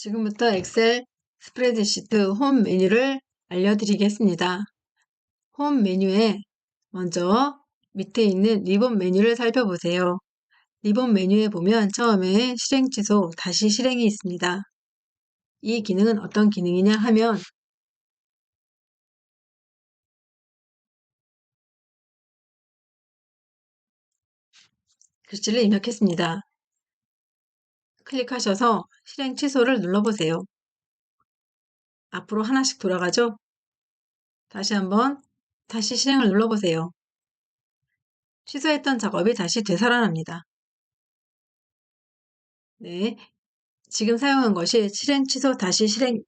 지금부터 엑셀 스프레드시트 홈 메뉴를 알려드리겠습니다. 홈 메뉴에 먼저 밑에 있는 리본 메뉴를 살펴보세요. 리본 메뉴에 보면 처음에 실행 취소, 다시 실행이 있습니다. 이 기능은 어떤 기능이냐 하면 글씨를 입력했습니다. 클릭하셔서 실행 취소를 눌러보세요. 앞으로 하나씩 돌아가죠? 다시 한번 다시 실행을 눌러보세요. 취소했던 작업이 다시 되살아납니다. 네, 지금 사용한 것이 실행 취소 다시 실행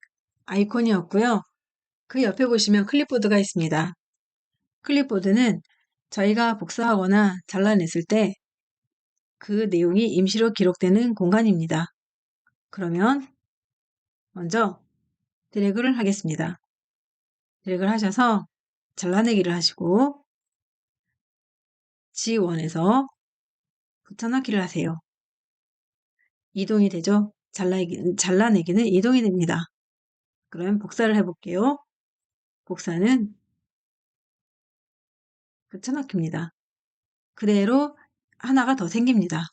아이콘이었고요. 그 옆에 보시면 클립보드가 있습니다. 클립보드는 저희가 복사하거나 잘라냈을 때 그 내용이 임시로 기록되는 공간입니다. 그러면 먼저 드래그를 하겠습니다. 드래그를 하셔서 잘라내기를 하시고 G1에서 붙여넣기를 하세요. 이동이 되죠? 잘라내기는 이동이 됩니다. 그럼 복사를 해볼게요. 복사는 붙여넣기입니다. 그대로 하나가 더 생깁니다.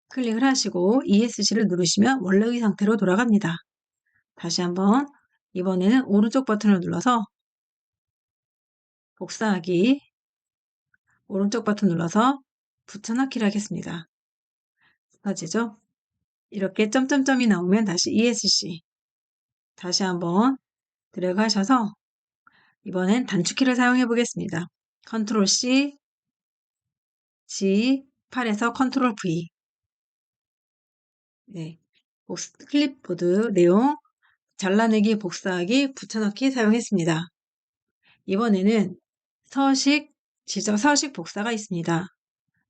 클릭을 하시고 ESC를 누르시면 원래의 상태로 돌아갑니다. 다시 한번 이번에는 오른쪽 버튼을 눌러서 복사하기, 오른쪽 버튼 눌러서 붙여넣기를 하겠습니다. 붙어지죠? 이렇게 점점점이 나오면 다시 ESC, 다시 한번 드래그 하셔서 이번엔 단축키를 사용해 보겠습니다. 컨트롤 C, G8에서 컨트롤 V. 네, 클립보드 내용 잘라내기, 복사하기, 붙여넣기 사용했습니다. 이번에는 서식 복사가 있습니다.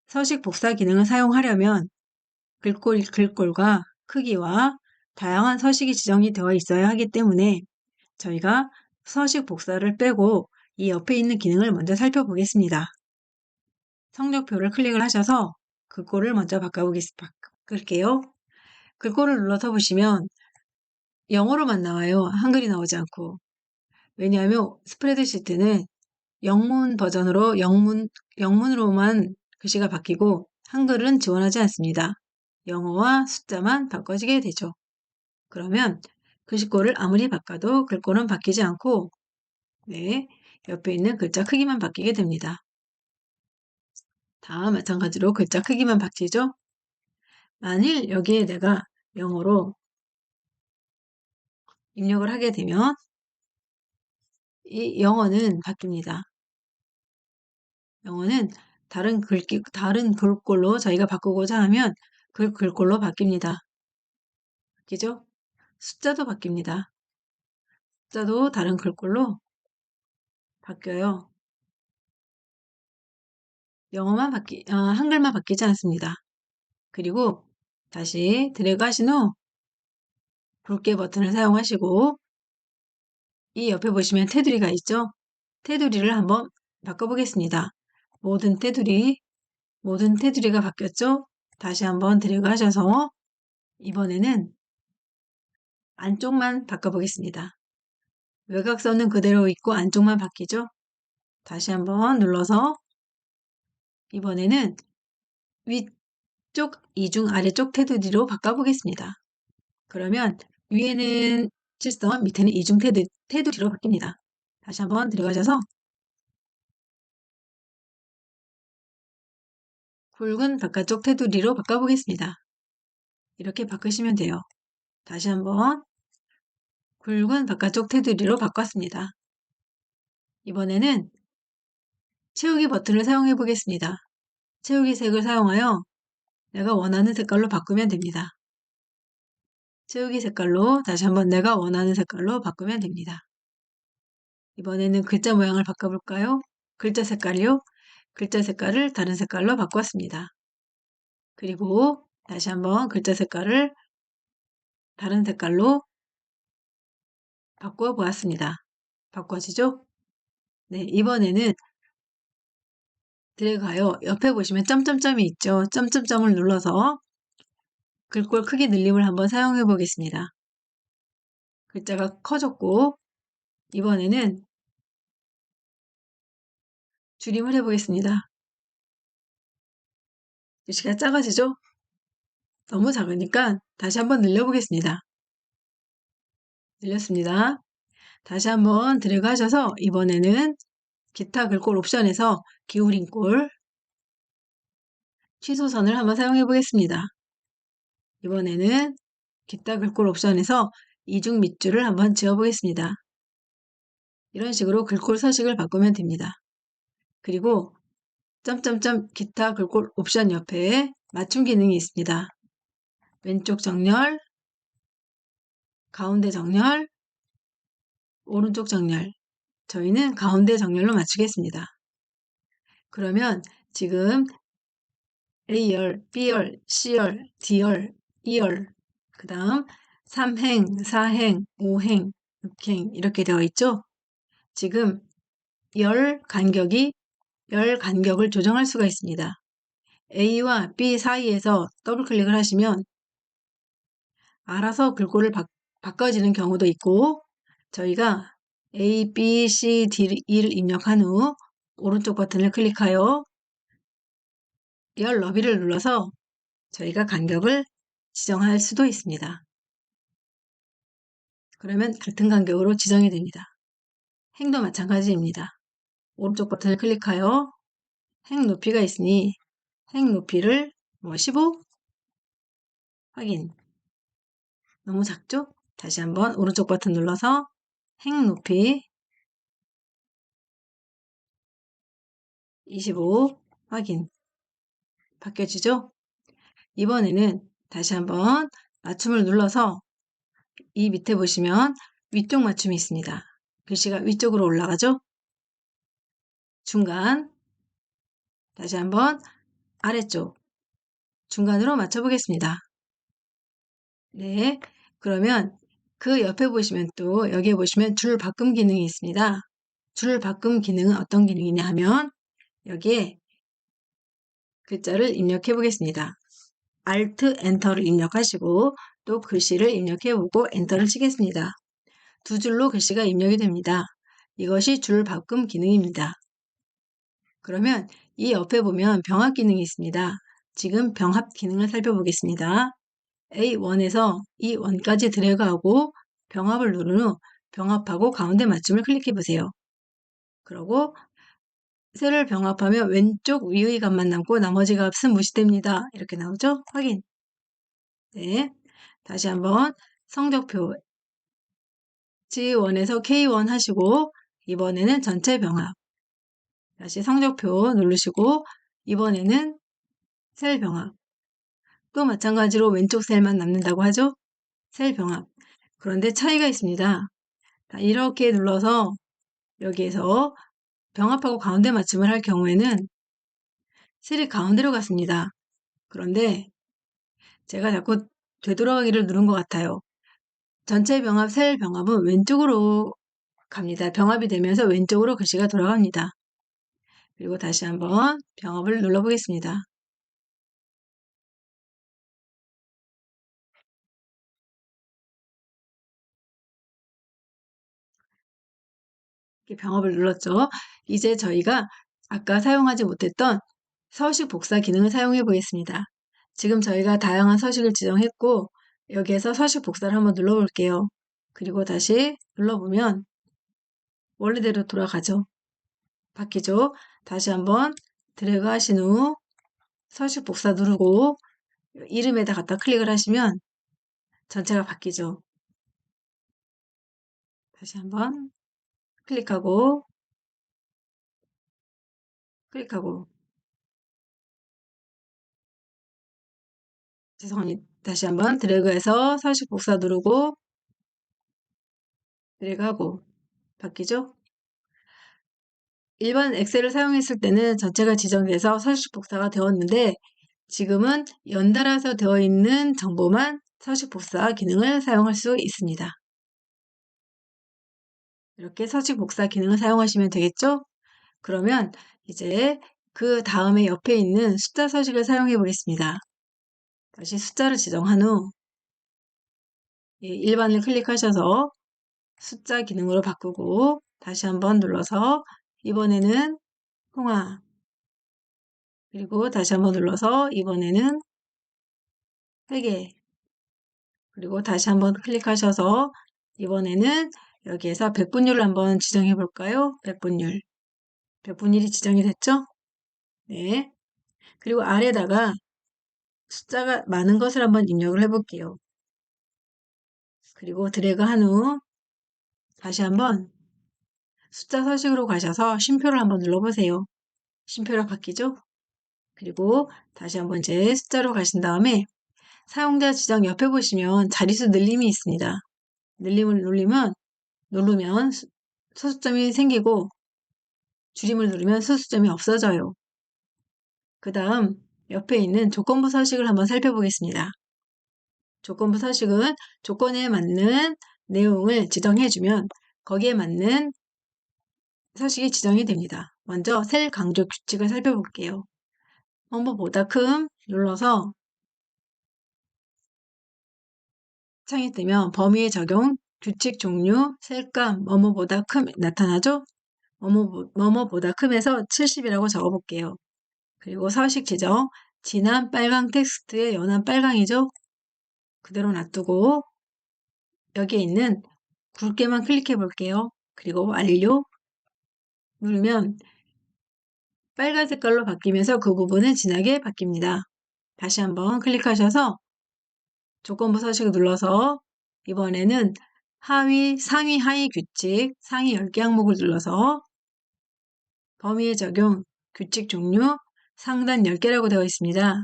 서식 복사 기능을 사용하려면 글꼴과 크기와 다양한 서식이 지정이 되어 있어야 하기 때문에 저희가 서식 복사를 빼고 이 옆에 있는 기능을 먼저 살펴보겠습니다. 성적표를 클릭을 하셔서 글꼴을 먼저 바꿀게요. 글꼴을 눌러서 보시면 영어로만 나와요. 한글이 나오지 않고. 왜냐하면 스프레드시트는 영문 버전으로 영문으로만 글씨가 바뀌고 한글은 지원하지 않습니다. 영어와 숫자만 바꿔지게 되죠. 그러면 글씨꼴을 아무리 바꿔도 글꼴은 바뀌지 않고 네, 옆에 있는 글자 크기만 바뀌게 됩니다. 다 마찬가지로 글자 크기만 바뀌죠. 만일 여기에 내가 영어로 입력을 하게 되면 이 영어는 바뀝니다. 영어는 다른 글꼴로 저희가 바꾸고자 하면 그 글꼴로 바뀝니다. 바뀌죠? 숫자도 바뀝니다. 숫자도 다른 글꼴로 바뀌어요. 한글만 바뀌지 않습니다. 그리고 다시 드래그 하신 후 굵게 버튼을 사용하시고 이 옆에 보시면 테두리가 있죠? 테두리를 한번 바꿔보겠습니다. 모든 테두리가 바뀌었죠? 다시 한번 드래그 하셔서 이번에는 안쪽만 바꿔보겠습니다. 외곽선은 그대로 있고 안쪽만 바뀌죠? 다시 한번 눌러서 이번에는 위쪽 이중 아래쪽 테두리로 바꿔보겠습니다. 그러면 위에는 실선, 밑에는 이중 테두리로 바뀝니다. 다시 한번 들어가셔서 굵은 바깥쪽 테두리로 바꿔보겠습니다. 이렇게 바꾸시면 돼요. 다시 한번 굵은 바깥쪽 테두리로 바꿨습니다. 이번에는 채우기 버튼을 사용해 보겠습니다. 채우기 색을 사용하여 내가 원하는 색깔로 바꾸면 됩니다. 채우기 색깔로 다시 한번 내가 원하는 색깔로 바꾸면 됩니다. 이번에는 글자 모양을 바꿔볼까요? 글자 색깔이요? 글자 색깔을 다른 색깔로 바꿨습니다. 그리고 다시 한번 글자 색깔을 다른 색깔로 바꿔 보았습니다. 바꿔지죠? 네, 이번에는 드래그하여 옆에 보시면 점점점이 있죠? 점점점을 눌러서 글꼴 크기 늘림을 한번 사용해 보겠습니다. 글자가 커졌고 이번에는 줄임을 해보겠습니다. 글씨가 작아지죠? 너무 작으니까 다시 한번 늘려보겠습니다. 늘렸습니다. 다시 한번 들어가셔서 이번에는 기타 글꼴 옵션에서 기울인 꼴 취소선을 한번 사용해 보겠습니다. 이번에는 기타 글꼴 옵션에서 이중 밑줄을 한번 지어 보겠습니다. 이런 식으로 글꼴 서식을 바꾸면 됩니다. 그리고 점점점 기타 글꼴 옵션 옆에 맞춤 기능이 있습니다. 왼쪽 정렬, 가운데 정렬, 오른쪽 정렬. 저희는 가운데 정렬로 맞추겠습니다. 그러면 지금 A열, B열, C열, D열, E열, 그 다음 3행, 4행, 5행, 6행 이렇게 되어 있죠? 지금 열 간격을 조정할 수가 있습니다. A와 B 사이에서 더블 클릭을 하시면 알아서 글꼴을 바꿔지는 경우도 있고 저희가 A, B, C, D, E를 입력한 후 오른쪽 버튼을 클릭하여 열 너비를 눌러서 저희가 간격을 지정할 수도 있습니다. 그러면 같은 간격으로 지정이 됩니다. 행도 마찬가지입니다. 오른쪽 버튼을 클릭하여 행 높이가 있으니 행 높이를 15 확인. 너무 작죠? 다시 한번 오른쪽 버튼 눌러서 행 높이 25 확인. 바뀌어지죠? 이번에는 다시 한번 맞춤을 눌러서 이 밑에 보시면 위쪽 맞춤이 있습니다. 글씨가 위쪽으로 올라가죠? 중간 다시 한번 아래쪽 중간으로 맞춰보겠습니다. 네, 그러면 그 옆에 보시면 또 여기에 보시면 줄 바꿈 기능이 있습니다. 줄 바꿈 기능은 어떤 기능이냐 하면 여기에 글자를 입력해 보겠습니다. Alt, 엔터를 입력하시고 또 글씨를 입력해 보고 엔터를 치겠습니다. 두 줄로 글씨가 입력이 됩니다. 이것이 줄 바꿈 기능입니다. 그러면 이 옆에 보면 병합 기능이 있습니다. 지금 병합 기능을 살펴보겠습니다. A1에서 E1까지 드래그하고 병합을 누른 후 병합하고 가운데 맞춤을 클릭해 보세요. 그리고 셀을 병합하면 왼쪽 위의 값만 남고 나머지 값은 무시됩니다. 이렇게 나오죠? 확인. 네. 다시 한번 성적표 G1에서 K1 하시고 이번에는 전체 병합. 다시 성적표 누르시고 이번에는 셀 병합. 또 마찬가지로 왼쪽 셀만 남는다고 하죠? 셀 병합. 그런데 차이가 있습니다. 이렇게 눌러서 여기에서 병합하고 가운데 맞춤을 할 경우에는 셀이 가운데로 갔습니다. 그런데 제가 자꾸 되돌아가기를 누른 것 같아요. 전체 병합, 셀 병합은 왼쪽으로 갑니다. 병합이 되면서 왼쪽으로 글씨가 돌아갑니다. 그리고 다시 한번 병합을 눌러보겠습니다. 이렇게 병합을 눌렀죠. 이제 저희가 아까 사용하지 못했던 서식 복사 기능을 사용해 보겠습니다. 지금 저희가 다양한 서식을 지정했고 여기에서 서식 복사를 한번 눌러볼게요. 그리고 다시 눌러보면 원래대로 돌아가죠. 바뀌죠. 다시 한번 드래그 하신 후 서식 복사 누르고 이름에다 갖다 클릭을 하시면 전체가 바뀌죠. 다시 한번 클릭하고 죄송합니다. 다시 한번 드래그해서 서식 복사 누르고 드래그하고 바뀌죠? 일반 엑셀을 사용했을 때는 전체가 지정돼서 서식 복사가 되었는데 지금은 연달아서 되어 있는 정보만 서식 복사 기능을 사용할 수 있습니다. 이렇게 서식 복사 기능을 사용하시면 되겠죠? 그러면 이제 그 다음에 옆에 있는 숫자 서식을 사용해 보겠습니다. 다시 숫자를 지정한 후 1번을 클릭하셔서 숫자 기능으로 바꾸고 다시 한번 눌러서 이번에는 통화, 그리고 다시 한번 눌러서 이번에는 회계, 그리고 다시 한번 클릭하셔서 이번에는 여기에서 백분율을 한번 지정해 볼까요? 백분율. 백분율이 지정이 됐죠? 네. 그리고 아래다가 숫자가 많은 것을 한번 입력을 해 볼게요. 그리고 드래그 한 후 다시 한번 숫자 서식으로 가셔서 쉼표를 한번 눌러보세요. 쉼표로 바뀌죠? 그리고 다시 한번 이제 숫자로 가신 다음에 사용자 지정 옆에 보시면 자릿수 늘림이 있습니다. 늘림을 누르면 소수점이 생기고 줄임을 누르면 소수점이 없어져요. 그 다음 옆에 있는 조건부 서식을 한번 살펴보겠습니다. 조건부 서식은 조건에 맞는 내용을 지정해주면 거기에 맞는 서식이 지정이 됩니다. 먼저 셀 강조 규칙을 살펴볼게요. 뭐보다 큼 눌러서 창이 뜨면 범위의 적용, 규칙 종류, 셀감, 뭐뭐보다 큼 나타나죠? 뭐뭐보다 큼에서 70이라고 적어볼게요. 그리고 서식 지정, 진한 빨강 텍스트의 연한 빨강이죠? 그대로 놔두고 여기에 있는 굵게만 클릭해 볼게요. 그리고 완료 누르면 빨간 색깔로 바뀌면서 그 부분은 진하게 바뀝니다. 다시 한번 클릭하셔서 조건부 서식을 눌러서 이번에는 상위, 하위 규칙, 상위 10개 항목을 눌러서 범위의 적용, 규칙 종류, 상단 10개라고 되어 있습니다.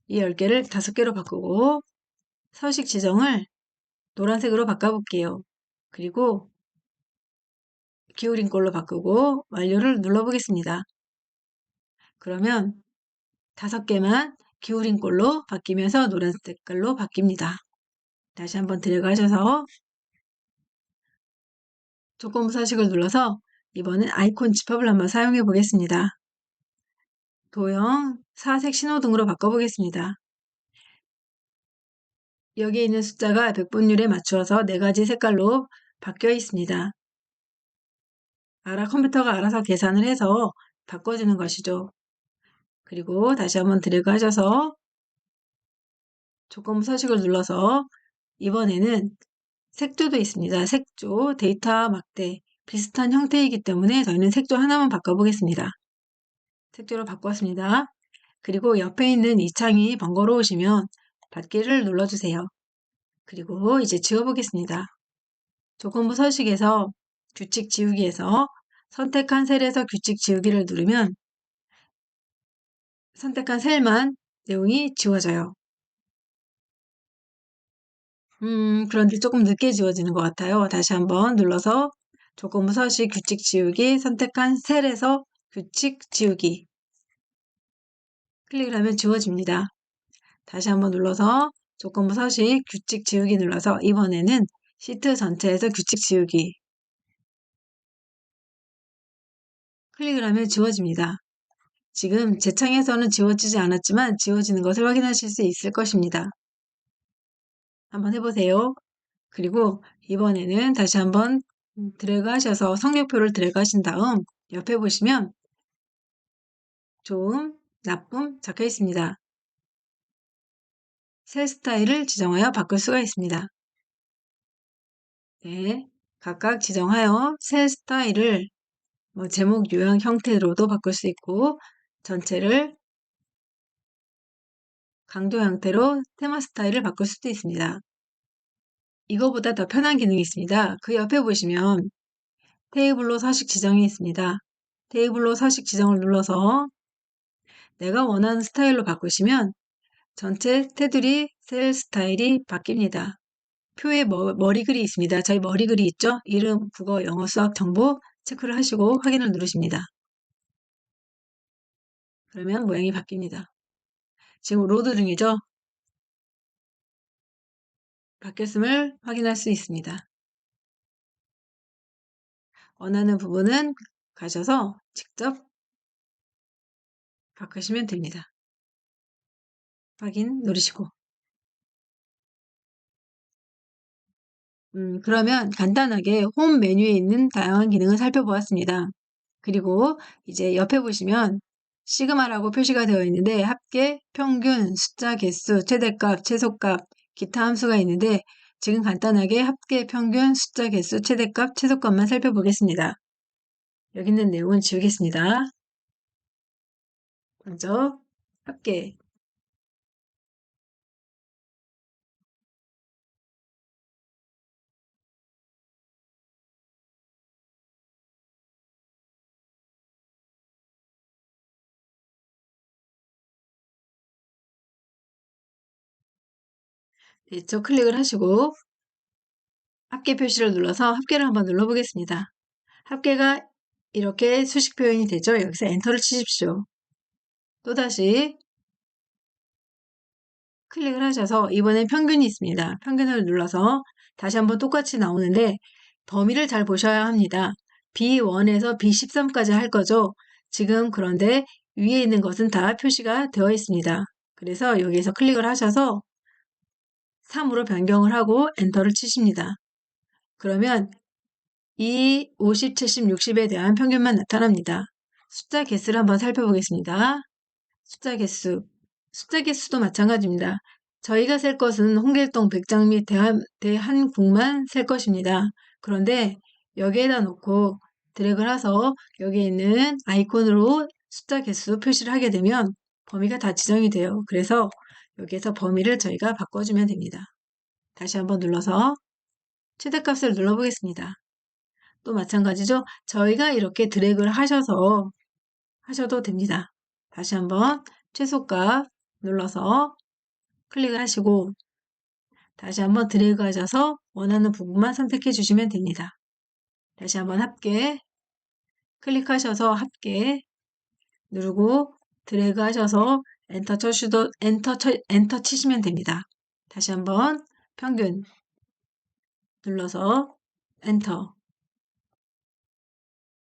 이 10개를 5개로 바꾸고 서식 지정을 노란색으로 바꿔볼게요. 그리고 기울인 꼴로 바꾸고 완료를 눌러보겠습니다. 그러면 5개만 기울인 꼴로 바뀌면서 노란 색깔로 바뀝니다. 다시 한번 들어가셔서 조건부 서식을 눌러서 이번엔 아이콘 집합을 한번 사용해 보겠습니다. 도형, 사색 신호등으로 바꿔보겠습니다. 여기에 있는 숫자가 백분율에 맞추어서 4가지 색깔로 바뀌어 있습니다. 컴퓨터가 알아서 계산을 해서 바꿔주는 것이죠. 그리고 다시 한번 드래그 하셔서 조건부 서식을 눌러서 이번에는 색조도 있습니다. 색조, 데이터 막대 비슷한 형태이기 때문에 저희는 색조 하나만 바꿔보겠습니다. 색조로 바꿨습니다. 그리고 옆에 있는 이 창이 번거로우시면 닫기를 눌러주세요. 그리고 이제 지워보겠습니다. 조건부 서식에서 규칙 지우기에서 선택한 셀에서 규칙 지우기를 누르면 선택한 셀만 내용이 지워져요. 그런데 조금 늦게 지워지는 것 같아요. 다시 한번 눌러서 조건부 서식 규칙 지우기 선택한 셀에서 규칙 지우기 클릭을 하면 지워집니다. 다시 한번 눌러서 조건부 서식 규칙 지우기 눌러서 이번에는 시트 전체에서 규칙 지우기 클릭을 하면 지워집니다. 지금 제 창에서는 지워지지 않았지만 지워지는 것을 확인하실 수 있을 것입니다. 한번 해보세요. 그리고 이번에는 다시 한번 드래그 하셔서 성적표를 드래그 하신 다음 옆에 보시면 좋음, 나쁨 적혀 있습니다. 셀 스타일을 지정하여 바꿀 수가 있습니다. 네, 각각 지정하여 셀 스타일을 제목 요약 형태로도 바꿀 수 있고 전체를 강조 형태로 테마 스타일을 바꿀 수도 있습니다. 이거보다 더 편한 기능이 있습니다. 그 옆에 보시면 테이블로 서식 지정이 있습니다. 테이블로 서식 지정을 눌러서 내가 원하는 스타일로 바꾸시면 전체 테두리 셀 스타일이 바뀝니다. 표에 머리글이 있습니다. 저희 머리글이 있죠? 이름, 국어, 영어, 수학, 정보 체크를 하시고 확인을 누르십니다. 그러면 모양이 바뀝니다. 지금 로드 중이죠? 바뀌었음을 확인할 수 있습니다. 원하는 부분은 가셔서 직접 바꾸시면 됩니다. 확인 누르시고 그러면 간단하게 홈 메뉴에 있는 다양한 기능을 살펴보았습니다. 그리고 이제 옆에 보시면 시그마라고 표시가 되어 있는데 합계, 평균, 숫자, 개수, 최대값, 최소값, 기타 함수가 있는데 지금 간단하게 합계, 평균, 숫자, 개수, 최대값, 최소값만 살펴보겠습니다. 여기 있는 내용은 지우겠습니다. 먼저 합계. 이쪽 클릭을 하시고 합계 표시를 눌러서 합계를 한번 눌러보겠습니다. 합계가 이렇게 수식 표현이 되죠. 여기서 엔터를 치십시오. 또다시 클릭을 하셔서 이번엔 평균이 있습니다. 평균을 눌러서 다시 한번 똑같이 나오는데 범위를 잘 보셔야 합니다. B1에서 B13까지 할 거죠. 지금 그런데 위에 있는 것은 다 표시가 되어 있습니다. 그래서 여기에서 클릭을 하셔서 3으로 변경을 하고 엔터를 치십니다. 그러면 이 50, 70, 60에 대한 평균만 나타납니다. 숫자 개수를 한번 살펴보겠습니다. 숫자 개수. 숫자 개수도 마찬가지입니다. 저희가 셀 것은 홍길동, 백장미, 대한국만 셀 것입니다. 그런데 여기에다 놓고 드래그를 해서 여기 있는 아이콘으로 숫자 개수 표시를 하게 되면 범위가 다 지정이 돼요. 그래서 여기에서 범위를 저희가 바꿔주면 됩니다. 다시 한번 눌러서 최대값을 눌러보겠습니다. 또 마찬가지죠. 저희가 이렇게 드래그를 하셔도 됩니다. 다시 한번 최소값 눌러서 클릭을 하시고 다시 한번 드래그 하셔서 원하는 부분만 선택해 주시면 됩니다. 다시 한번 합계 클릭하셔서 합계 누르고 드래그 하셔서 엔터 치시면 됩니다. 다시 한번 평균 눌러서 엔터.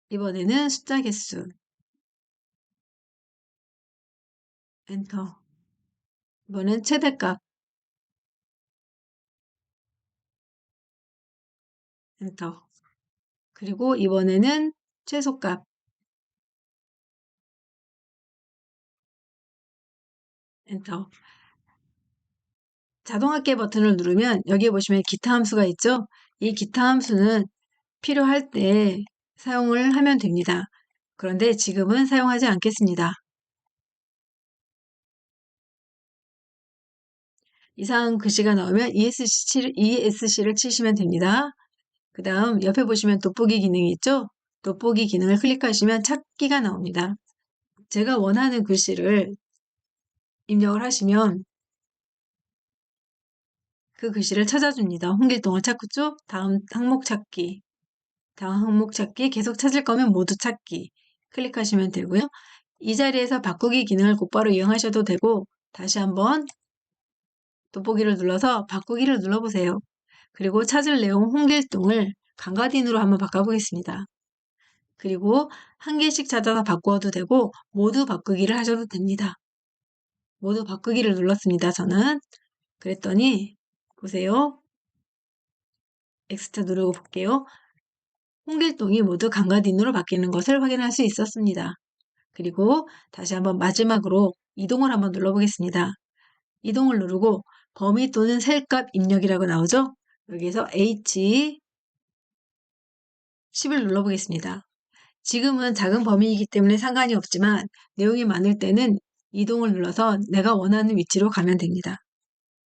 이번에는 숫자 개수 엔터. 이번엔 최대값 엔터. 그리고 이번에는 최소값 엔터. 자동합계 버튼을 누르면 여기에 보시면 기타 함수가 있죠? 이 기타 함수는 필요할 때 사용을 하면 됩니다. 그런데 지금은 사용하지 않겠습니다. 이상 글씨가 나오면 ESC를 치시면 됩니다. 그 다음 옆에 보시면 돋보기 기능이 있죠? 돋보기 기능을 클릭하시면 찾기가 나옵니다. 제가 원하는 글씨를 입력을 하시면 그 글씨를 찾아줍니다. 홍길동을 찾고죠? 다음 항목 찾기. 다음 항목 찾기, 계속 찾을 거면 모두 찾기 클릭하시면 되고요. 이 자리에서 바꾸기 기능을 곧바로 이용하셔도 되고 다시 한번 돋보기를 눌러서 바꾸기를 눌러보세요. 그리고 찾을 내용 홍길동을 강가딘으로 한번 바꿔보겠습니다. 그리고 한 개씩 찾아서 바꾸어도 되고 모두 바꾸기를 하셔도 됩니다. 모두 바꾸기를 눌렀습니다. 저는 그랬더니 보세요. 엑스트 누르고 볼게요. 홍길동이 모두 강가딘으로 바뀌는 것을 확인할 수 있었습니다. 그리고 다시 한번 마지막으로 이동을 한번 눌러보겠습니다. 이동을 누르고 범위 또는 셀값 입력이라고 나오죠? 여기에서 H10을 눌러보겠습니다. 지금은 작은 범위이기 때문에 상관이 없지만 내용이 많을 때는 이동을 눌러서 내가 원하는 위치로 가면 됩니다.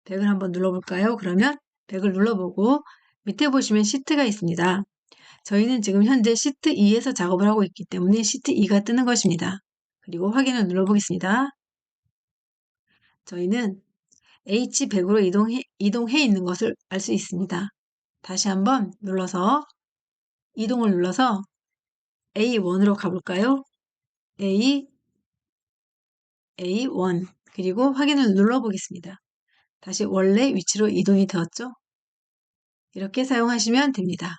100을 한번 눌러볼까요? 그러면 100을 눌러보고 밑에 보시면 시트가 있습니다. 저희는 지금 현재 시트 2에서 작업을 하고 있기 때문에 시트 2가 뜨는 것입니다. 그리고 확인을 눌러보겠습니다. 저희는 H100으로 이동해 있는 것을 알 수 있습니다. 다시 한번 눌러서 이동을 눌러서 A1으로 가볼까요? A1 그리고 확인을 눌러보겠습니다. 다시 원래 위치로 이동이 되었죠? 이렇게 사용하시면 됩니다.